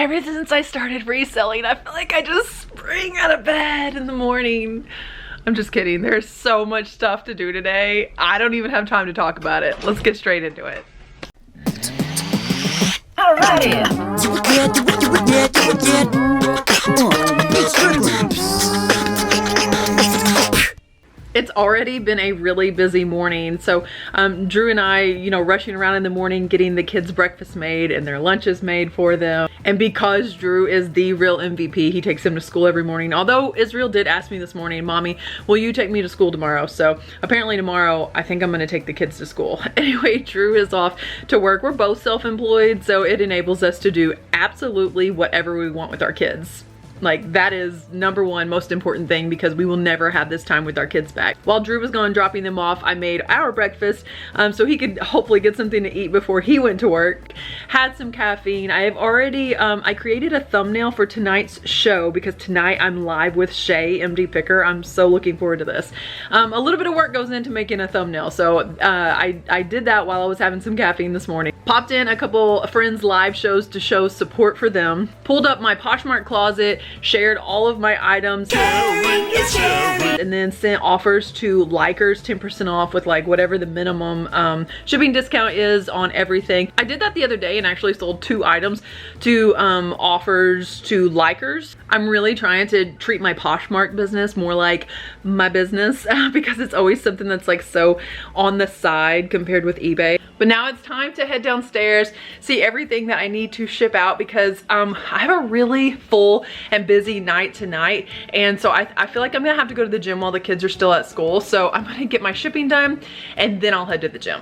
Ever since I started reselling, I feel like I just spring out of bed in the morning. I'm just kidding. There's so much stuff to do today. I don't even have time to talk about it. Let's get straight into it. Alrighty. It's already been a really busy morning. So Drew and I, you know, rushing around in the morning, getting the kids breakfast made and their lunches made for them. And because Drew is the real MVP, he takes them to school every morning. Although Israel did ask me this morning, Mommy, will you take me to school tomorrow? So apparently tomorrow, I think I'm gonna take the kids to school. Anyway, Drew is off to work. We're both self-employed, so it enables us to do absolutely whatever we want with our kids. Like, that is number one most important thing, because we will never have this time with our kids back. While Drew was gone dropping them off, I made our breakfast so he could hopefully get something to eat before he went to work. Had some caffeine. I have already, I created a thumbnail for tonight's show because tonight I'm live with Shay, MD Picker. I'm so looking forward to this. A little bit of work goes into making a thumbnail, so I did that while I was having some caffeine this morning. Popped in a couple of friends' live shows to show support for them. Pulled up my Poshmark closet, shared all of my items, and then sent offers to likers, 10% off with like whatever the minimum shipping discount is on everything. I did that the other day and actually sold 2 items to offers to likers. I'm really trying to treat my Poshmark business more like my business because it's always something that's like so on the side compared with eBay. But now it's time to head downstairs, see everything that I need to ship out, because I have a really full and busy night tonight. And so I feel like I'm gonna have to go to the gym while the kids are still at school. So I'm gonna get my shipping done and then I'll head to the gym.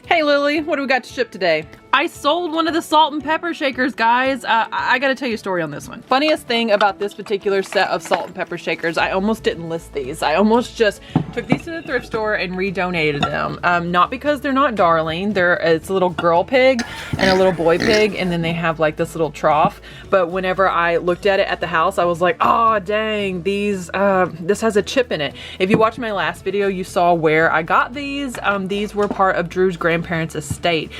Hey Lily, what do we got to ship today? I sold one of the salt and pepper shakers, guys. I gotta tell you a story on this one. Funniest thing about this particular set of salt and pepper shakers, I almost didn't list these. I almost just took these to the thrift store and redonated them. Not because they're not darling. It's a little girl pig and a little boy pig, and then they have like this little trough. But whenever I looked at it at the house, I was like, oh dang, this has a chip in it. If you watched my last video, you saw where I got these. These were part of Drew's grandparents' estate.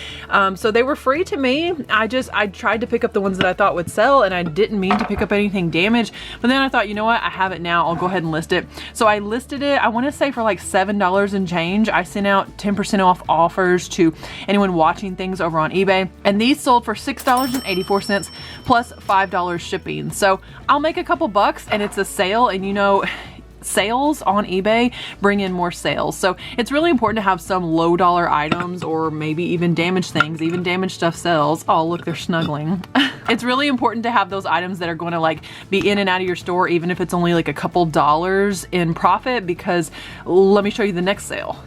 So they were free to me. I tried to pick up the ones that I thought would sell, and I didn't mean to pick up anything damaged, but then I thought, you know what, I have it now, I'll go ahead and list it. So I listed it, I want to say for like $7 and change. I sent out 10% off offers to anyone watching things over on eBay, and these sold for $6.84 plus $5 shipping. So I'll make a couple bucks, and it's a sale, and you know, sales on eBay bring in more sales. So it's really important to have some low dollar items, or maybe even damaged things. Even damaged stuff sells. Oh, look, they're snuggling. It's really important to have those items that are going to like be in and out of your store, even if it's only like a couple dollars in profit, because let me show you the next sale.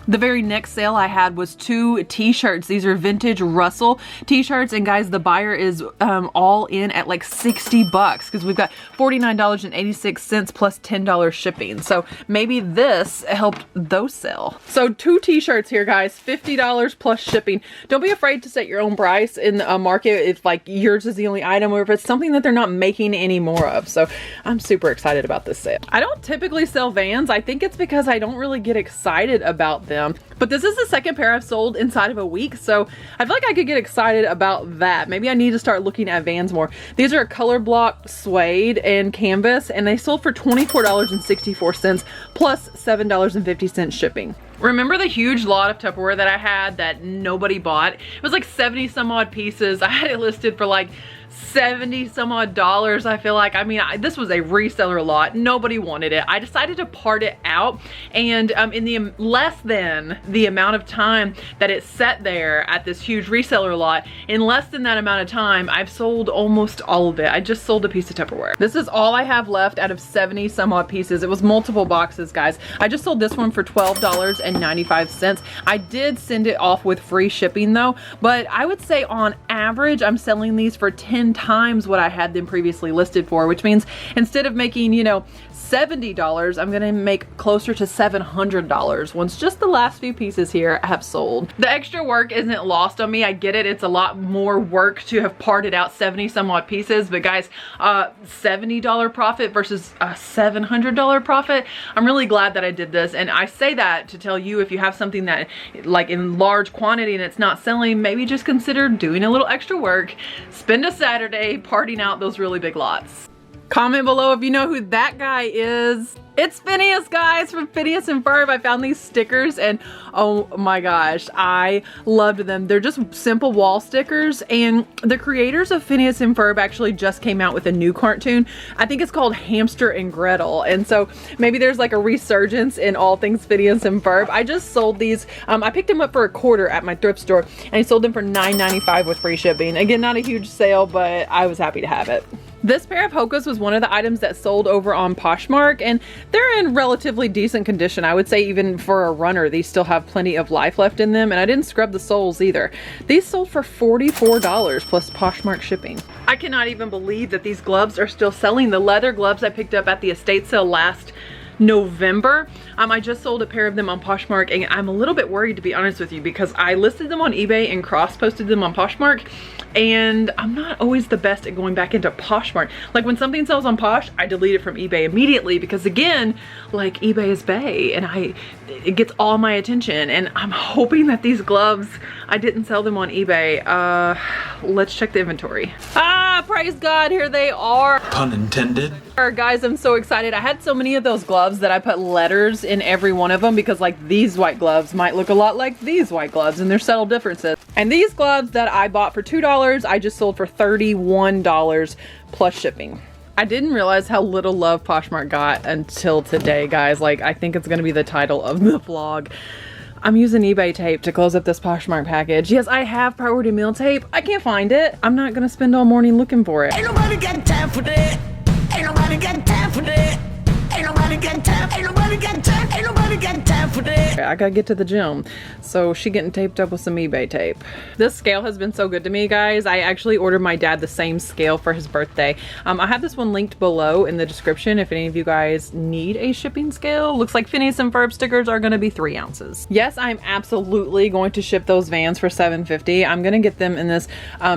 The very next sale I had was 2 t-shirts. These are vintage Russell t-shirts, and guys, the buyer is all in at like 60 bucks, because we've got $49.86 plus $10 shipping. So maybe this helped those sell. So 2 t-shirts here, guys, $50 plus shipping. Don't be afraid to set your own price in the market if like yours is the only item, or if it's something that they're not making any more of. So I'm super excited about this sale. I don't typically sell Vans. I think it's because I don't really get excited about them. But this is the second pair I've sold inside of a week, so I feel like I could get excited about that. Maybe I need to start looking at Vans more. These are color block suede and canvas, and they sold for $24.64 plus $7.50 shipping. Remember the huge lot of Tupperware that I had that nobody bought? It was like 70 some odd pieces. I had it listed for like 70 some odd dollars, I feel like. I mean, this was a reseller lot. Nobody wanted it. I decided to part it out, and in the less than the amount of time that it sat there at this huge reseller lot, in less than that amount of time, I've sold almost all of it. I just sold a piece of Tupperware. This is all I have left out of 70 some odd pieces. It was multiple boxes, guys. I just sold this one for $12.95. I did send it off with free shipping though, but I would say on average, I'm selling these for 10 times what I had them previously listed for, which means instead of making, you know, $70, I'm gonna make closer to $700 once just the last few pieces here have sold. The extra work isn't lost on me. I get it. It's a lot more work to have parted out 70 some odd pieces, but guys, $70 profit versus a $700 profit. I'm really glad that I did this, and I say that to tell you, if you have something that like in large quantity and it's not selling, maybe just consider doing a little extra work. Spend a Saturday partying out those really big lots. Comment below if you know who that guy is. It's Phineas, guys, from Phineas and Ferb. I found these stickers and oh my gosh, I loved them. They're just simple wall stickers, and the creators of Phineas and Ferb actually just came out with a new cartoon. I think it's called Hamster and Gretel, and so maybe there's like a resurgence in all things Phineas and Ferb. I just sold these. I picked them up for $1 at my thrift store, and I sold them for $9.95 with free shipping. Again, not a huge sale, but I was happy to have it. This pair of Hokas was one of the items that sold over on Poshmark, and they're in relatively decent condition. I would say even for a runner, these still have plenty of life left in them, and I didn't scrub the soles either. These sold for $44 plus Poshmark shipping. I cannot even believe that these gloves are still selling. The leather gloves I picked up at the estate sale last November. I just sold a pair of them on Poshmark, and I'm a little bit worried, to be honest with you, because I listed them on eBay and cross-posted them on Poshmark, and I'm not always the best at going back into Poshmark. Like when something sells on Posh, I delete it from eBay immediately because, again, like eBay is Bay, and it gets all my attention, and I'm hoping that these gloves, I didn't sell them on eBay. Let's check the inventory. Ah, praise God, here they are. Pun intended. Guys, I'm so excited. I had so many of those gloves that I put letters in every one of them because like these white gloves might look a lot like these white gloves, and there's subtle differences. And these gloves that I bought for $2, I just sold for $31 plus shipping. I didn't realize how little love Poshmark got until today, guys. Like, I think it's gonna be the title of the vlog. I'm using eBay tape to close up this Poshmark package. Yes, I have priority mail tape. I can't find it. I'm not gonna spend all morning looking for it. Ain't nobody got time for that. Ain't nobody got time for that. Ain't nobody got time. Ain't nobody got time. Ain't nobody got time for that. I gotta get to the gym, so she getting taped up with some eBay tape. This scale has been so good to me, guys. I actually ordered my dad the same scale for his birthday. I have this one linked below in the description if any of you guys need a shipping scale. Looks like Phineas and Ferb stickers are gonna be 3 ounces. Yes, I'm absolutely going to ship those Vans for $7.50. I'm gonna get them in this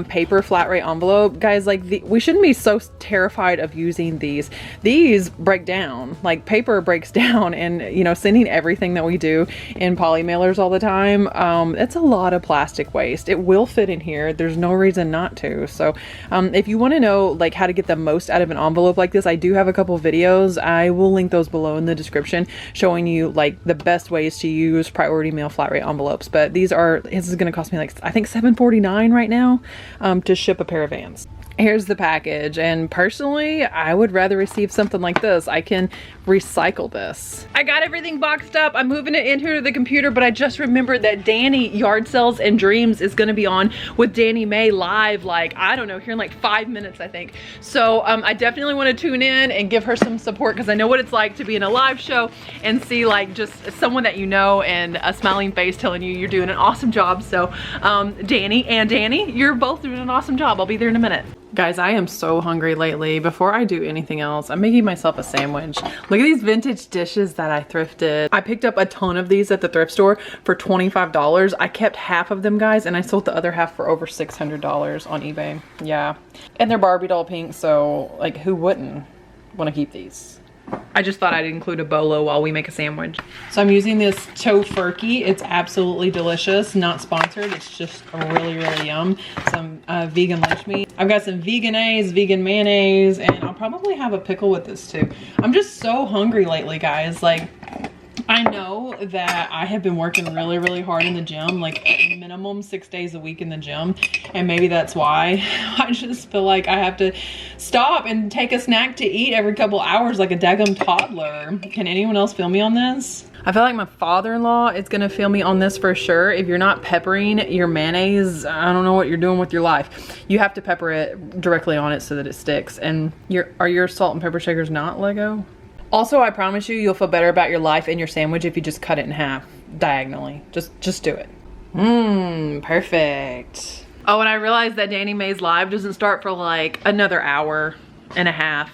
paper flat rate envelope. Guys, like we shouldn't be so terrified of using these. These break down, like paper breaks down, and you know, sending everything that we do in poly mailers all the time, it's a lot of plastic waste. It will fit in here. There's no reason not to. So if you want to know like how to get the most out of an envelope like this, I do have a couple videos. I will link those below in the description, showing you like the best ways to use priority mail flat rate envelopes. But this is going to cost me like, I think $7.49 right now to ship a pair of Vans. Here's the package, and personally, I would rather receive something like this. I can recycle this. I got everything boxed up. I'm moving it in here to the computer, but I just remembered that Danny Yard Sales and Dreams is gonna be on with Danny May live, like, I don't know, here in like 5 minutes, I think. So I definitely wanna tune in and give her some support, because I know what it's like to be in a live show and see like just someone that you know and a smiling face telling you you're doing an awesome job. So Danny and Danny, you're both doing an awesome job. I'll be there in a minute. Guys, I am so hungry lately. Before I do anything else, I'm making myself a sandwich. Look at these vintage dishes that I thrifted. I picked up a ton of these at the thrift store for $25. I kept half of them, guys, and I sold the other half for over $600 on eBay. Yeah. And they're Barbie doll pink, so like who wouldn't want to keep these? I just thought I'd include a bolo while we make a sandwich. So I'm using this tofurkey. It's absolutely delicious. Not sponsored. It's just really, really yum. Some vegan lunch meat. I've got some vegan mayonnaise, and I'll probably have a pickle with this too. I'm just so hungry lately, guys. Like, I know that I have been working really, really hard in the gym, like at minimum 6 days a week in the gym. And maybe that's why I just feel like I have to stop and take a snack to eat every couple hours like a daggum toddler. Can anyone else feel me on this? I feel like my father-in-law is gonna feel me on this for sure. If you're not peppering your mayonnaise, I don't know what you're doing with your life. You have to pepper it directly on it so that it sticks. And are your salt and pepper shakers not Lego? Also, I promise you, you'll feel better about your life and your sandwich if you just cut it in half diagonally. Just do it. Perfect. Oh, and I realized that Danny May's live doesn't start for like another hour and a half.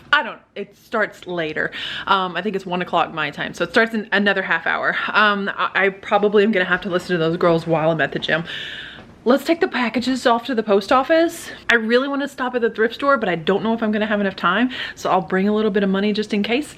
It starts later. I think it's 1 o'clock my time. So it starts in another half hour. I probably am gonna have to listen to those girls while I'm at the gym. Let's take the packages off to the post office. I really want to stop at the thrift store, but I don't know if I'm gonna have enough time. So I'll bring a little bit of money just in case,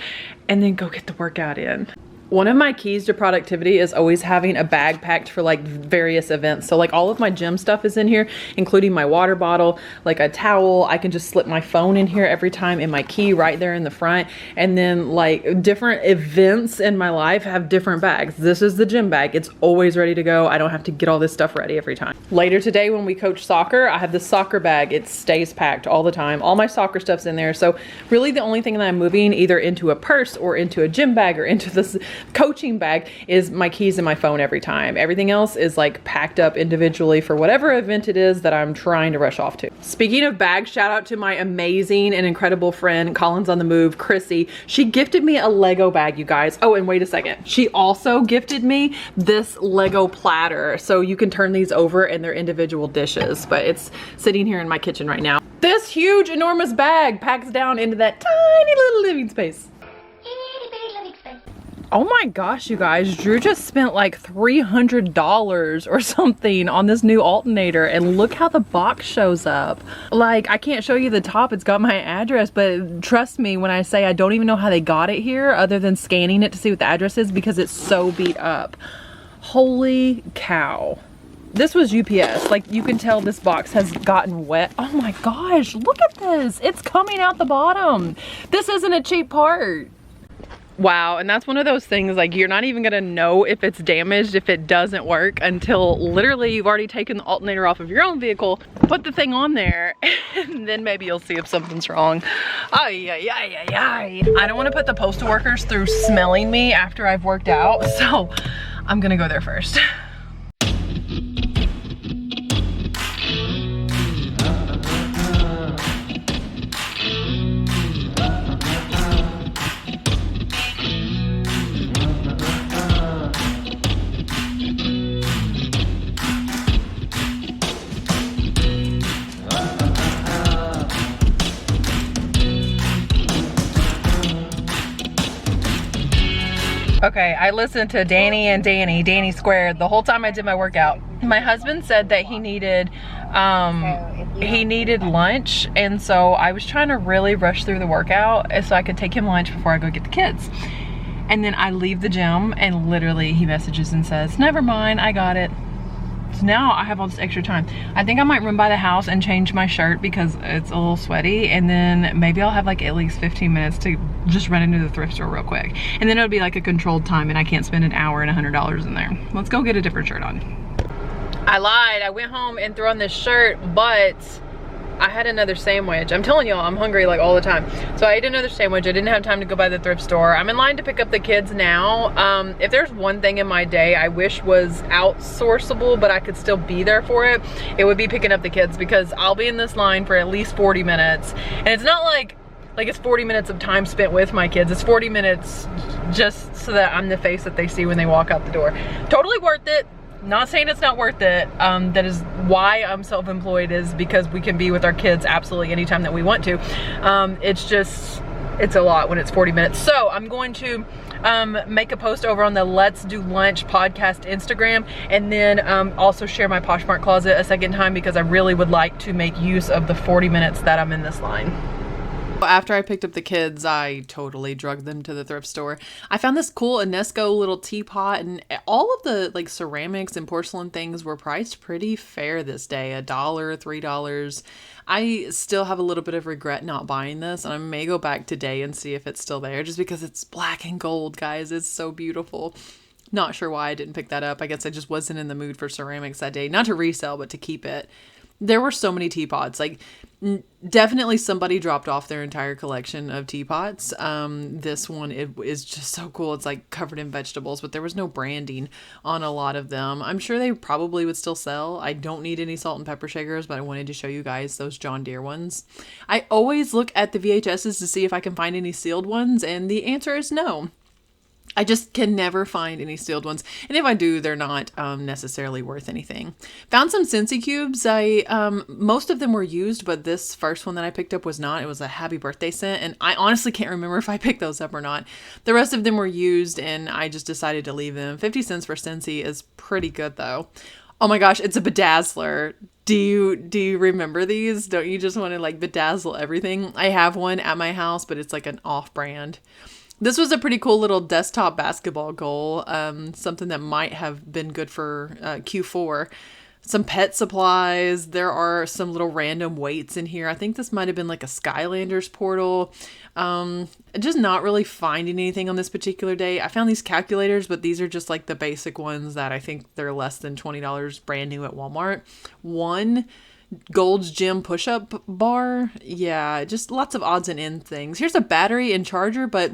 and then go get the workout in. One of my keys to productivity is always having a bag packed for like various events. So like all of my gym stuff is in here, including my water bottle, like a towel. I can just slip my phone in here every time, and my key right there in the front. And then like different events in my life have different bags. This is the gym bag. It's always ready to go. I don't have to get all this stuff ready every time. Later today when we coach soccer, I have this soccer bag. It stays packed all the time. All my soccer stuff's in there. So really the only thing that I'm moving either into a purse or into a gym bag or into this coaching bag is my keys and my phone every time. Everything else is like packed up individually for whatever event it is that I'm trying to rush off to. Speaking of bags, shout out to my amazing and incredible friend, Collins on the Move, Chrissy. She gifted me a Lego bag, you guys. Oh, and wait a second. She also gifted me this Lego platter. So you can turn these over and they're individual dishes, but it's sitting here in my kitchen right now. This huge, enormous bag packs down into that tiny little living space. Oh my gosh, you guys, Drew just spent like $300 or something on this new alternator, and look how the box shows up. Like, I can't show you the top, it's got my address, but trust me when I say I don't even know how they got it here other than scanning it to see what the address is because it's so beat up. Holy cow. This was UPS. Like, you can tell this box has gotten wet. Oh my gosh, look at this. It's coming out the bottom. This isn't a cheap part. Wow, and that's one of those things, like, you're not even gonna know if it's damaged, if it doesn't work, until literally you've already taken the alternator off of your own vehicle, put the thing on there, and then maybe you'll see if something's wrong. Ay, ay, ay, ay, ay. I don't wanna put the postal workers through smelling me after I've worked out, so I'm gonna go there first. Okay, I listened to Danny Squared the whole time I did my workout. My husband said that he needed lunch, and so I was trying to really rush through the workout so I could take him lunch before I go get the kids. And then I leave the gym and literally he messages and says, never mind, I got it. So now I have all this extra time. I think I might run by the house and change my shirt because it's a little sweaty, and then maybe I'll have like at least 15 minutes to just run into the thrift store real quick. And then it'll be like a controlled time and I can't spend an hour and $100 in there. Let's go get a different shirt on. I lied, I went home and threw on this shirt, but I had another sandwich. I'm telling y'all, I'm hungry like all the time. So I ate another sandwich. I didn't have time to go by the thrift store. I'm in line to pick up the kids now. If there's one thing in my day I wish was outsourceable, but I could still be there for it, it would be picking up the kids, because I'll be in this line for at least 40 minutes. And it's not like it's 40 minutes of time spent with my kids. It's 40 minutes just so that I'm the face that they see when they walk out the door. Totally worth it. Not saying it's not worth it. That is why I'm self-employed, is because we can be with our kids absolutely anytime that we want to. It's a lot when it's 40 minutes. So I'm going to make a post over on the Let's Do Lunch podcast Instagram, and then also share my Poshmark closet a second time, because I really would like to make use of the 40 minutes that I'm in this line. After I picked up the kids, I totally drugged them to the thrift store. I found this cool Enesco little teapot, and all of the like ceramics and porcelain things were priced pretty fair this day. $1, $3. I still have a little bit of regret not buying this, and I may go back today and see if it's still there, just because it's black and gold, guys. It's so beautiful. Not sure why I didn't pick that up. I guess I just wasn't in the mood for ceramics that day. Not to resell, but to keep it. There were so many teapots. Like, definitely somebody dropped off their entire collection of teapots. This one, it is just so cool. It's like covered in vegetables, but there was no branding on a lot of them. I'm sure they probably would still sell. I don't need any salt and pepper shakers, but I wanted to show you guys those John Deere ones. I always look at the VHSs to see if I can find any sealed ones, and the answer is no. I just can never find any sealed ones. And if I do, they're not necessarily worth anything. Found some Scentsy cubes. Most of them were used, but this first one that I picked up was not. It was a happy birthday scent, and I honestly can't remember if I picked those up or not. The rest of them were used, and I just decided to leave them. 50 cents for Scentsy is pretty good though. Oh my gosh, it's a bedazzler. Do you remember these? Don't you just want to like bedazzle everything? I have one at my house, but it's like an off-brand. This was a pretty cool little desktop basketball goal. Something that might have been good for Q4. Some pet supplies. There are some little random weights in here. I think this might have been like a Skylanders portal. Just not really finding anything on this particular day. I found these calculators, but these are just like the basic ones that I think they're less than $20 brand new at Walmart. One Gold's Gym push-up bar. Yeah, just lots of odds and ends things. Here's a battery and charger, but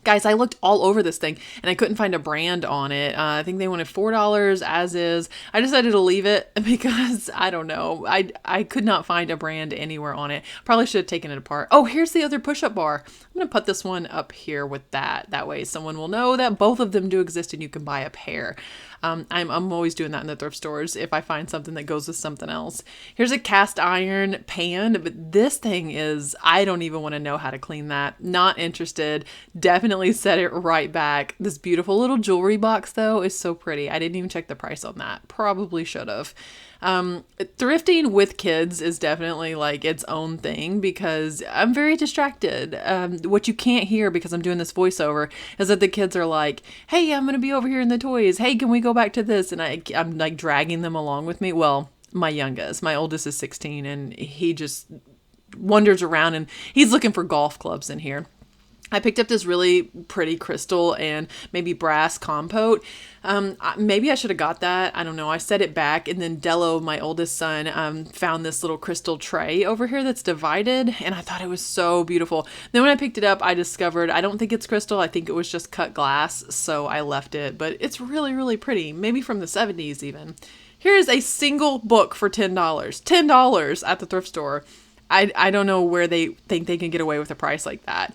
guys, I looked all over this thing and I couldn't find a brand on it. I think they wanted $4 as is. I decided to leave it because I don't know. I could not find a brand anywhere on it. Probably should have taken it apart. Oh, here's the other push-up bar. I'm going to put this one up here with that. That way someone will know that both of them do exist and you can buy a pair. I'm always doing that in the thrift stores if I find something that goes with something else. Here's a cast iron pan, but this thing is, I don't even want to know how to clean that. Not interested. Definitely set it right back. This beautiful little jewelry box though is so pretty. I didn't even check the price on that. Probably should have. Thrifting with kids is definitely like its own thing because I'm very distracted. What you can't hear because I'm doing this voiceover is that the kids are like, hey, I'm going to be over here in the toys. Hey, can we go back to this? And I'm like dragging them along with me. Well, my oldest is 16 and he just wanders around and he's looking for golf clubs in here. I picked up this really pretty crystal and maybe brass compote. Maybe I should have got that. I don't know. I set it back and then Dello, my oldest son, found this little crystal tray over here that's divided and I thought it was so beautiful. Then when I picked it up, I discovered I don't think it's crystal. I think it was just cut glass. So I left it, but it's really, really pretty. Maybe from the 70s even. Here's a single book for $10. $10 at the thrift store. I don't know where they think they can get away with a price like that.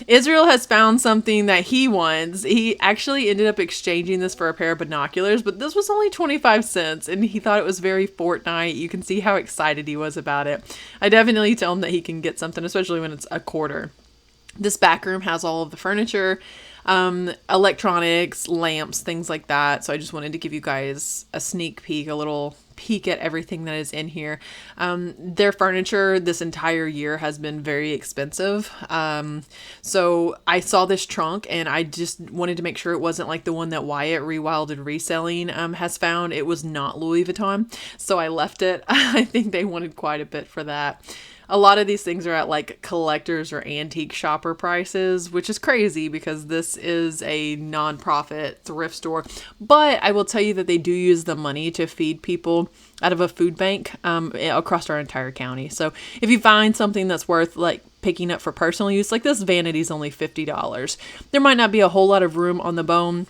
Israel has found something that he wants. He actually ended up exchanging this for a pair of binoculars, but this was only 25 cents and he thought it was very Fortnite. You can see how excited he was about it. I definitely tell him that he can get something, especially when it's a quarter. This back room has all of the furniture, electronics, lamps, things like that. So I just wanted to give you guys a sneak peek, a little peek at everything that is in here. Their furniture this entire year has been very expensive. So I saw this trunk and I just wanted to make sure it wasn't like the one that Wyatt Rewilded Reselling has found. It was not Louis Vuitton. So I left it. I think they wanted quite a bit for that. A lot of these things are at like collectors or antique shopper prices, which is crazy because this is a nonprofit thrift store. But I will tell you that they do use the money to feed people out of a food bank across our entire county. So if you find something that's worth like picking up for personal use, like this vanity is only $50. There might not be a whole lot of room on the bone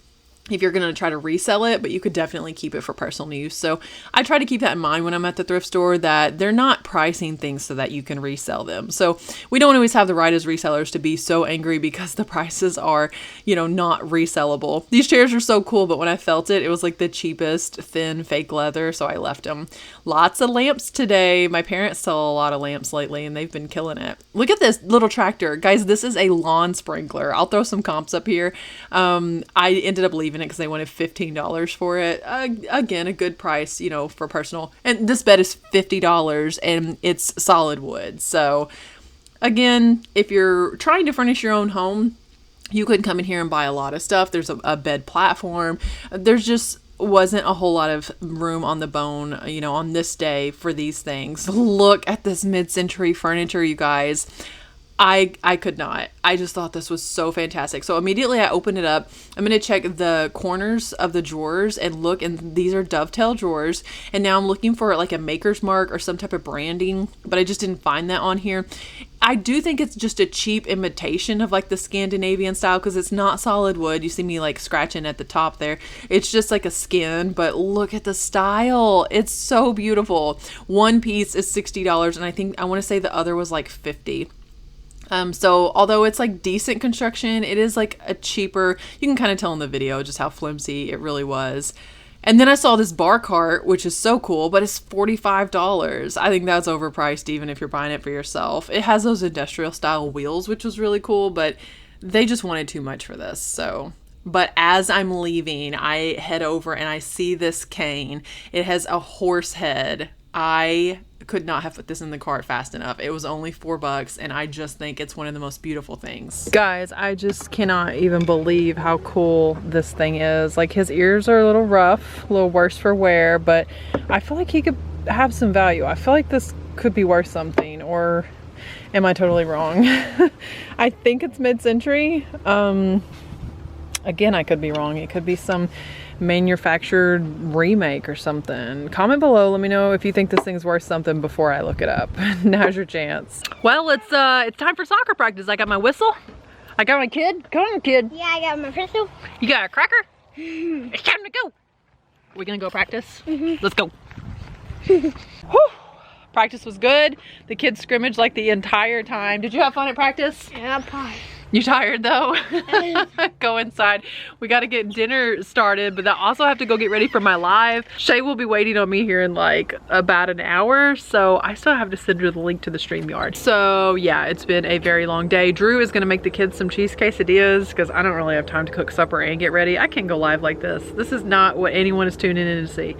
if you're going to try to resell it, but you could definitely keep it for personal use. So I try to keep that in mind when I'm at the thrift store, that they're not pricing things so that you can resell them. So we don't always have the right as resellers to be so angry because the prices are, not resellable. These chairs are so cool, but when I felt it, it was like the cheapest thin fake leather. So I left them. Lots of lamps today. My parents sell a lot of lamps lately and they've been killing it. Look at this little tractor. Guys, this is a lawn sprinkler. I'll throw some comps up here. I ended up leaving it because they wanted $15 for it. Again, a good price, for personal. And this bed is $50 and it's solid wood. So again, if you're trying to furnish your own home, you could come in here and buy a lot of stuff. There's a bed platform. There's just wasn't a whole lot of room on the bone, on this day for these things. Look at this mid-century furniture, you guys. I could not. I just thought this was so fantastic. So immediately I opened it up. I'm going to check the corners of the drawers and look, and these are dovetail drawers. And now I'm looking for like a maker's mark or some type of branding, but I just didn't find that on here. I do think it's just a cheap imitation of like the Scandinavian style because it's not solid wood. You see me like scratching at the top there. It's just like a skin, but look at the style. It's so beautiful. One piece is $60 and I think I want to say the other was like $50. So although it's like decent construction, it is like a cheaper, you can kind of tell in the video just how flimsy it really was. And then I saw this bar cart, which is so cool, but it's $45. I think that's overpriced even if you're buying it for yourself. It has those industrial style wheels, which was really cool, but they just wanted too much for this. So, but as I'm leaving, I head over and I see this cane. It has a horse head. I could not have put this in the cart fast enough. It was only $4 and I just think it's one of the most beautiful things. Guys, I just cannot even believe how cool this thing is. Like, his ears are a little rough, a little worse for wear, but I feel like he could have some value. I feel like this could be worth something, or am I totally wrong? I think it's mid-century. Again, I could be wrong. It could be some manufactured remake or something. Comment below, let me know if you think this thing's worth something before I look it up. Now's your chance. Well, it's time for soccer practice. I got my whistle. I got my kid. Come on, kid. Yeah, I got my pistol. You got a cracker? It's time to go. Are we gonna go practice? Let's go. Whew. Practice was good. The kids scrimmaged like the entire time. Did you have fun at practice? Yeah, pie. You tired though? Go inside. We got to get dinner started, but I also have to go get ready for my live. Shay will be waiting on me here in like about an hour, so I still have to send her the link to the StreamYard. So yeah, it's been a very long day. Drew is gonna make the kids some cheese quesadillas because I don't really have time to cook supper and get ready. I can't go live like this. This is not what anyone is tuning in to see.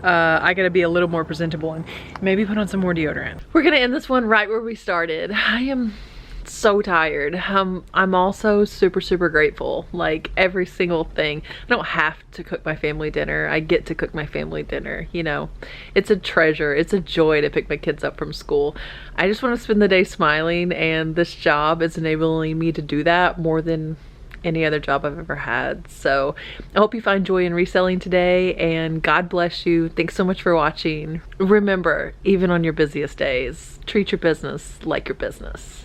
I gotta be a little more presentable and maybe put on some more deodorant. We're gonna end this one right where we started. I am so tired. I'm also super grateful. Like, every single thing. I don't have to cook my family dinner. I get to cook my family dinner, you know. It's a treasure. It's a joy to pick my kids up from school. I just want to spend the day smiling, and this job is enabling me to do that more than any other job I've ever had. So I hope you find joy in reselling today, and God bless you. Thanks so much for watching. Remember, even on your busiest days, treat your business like your business.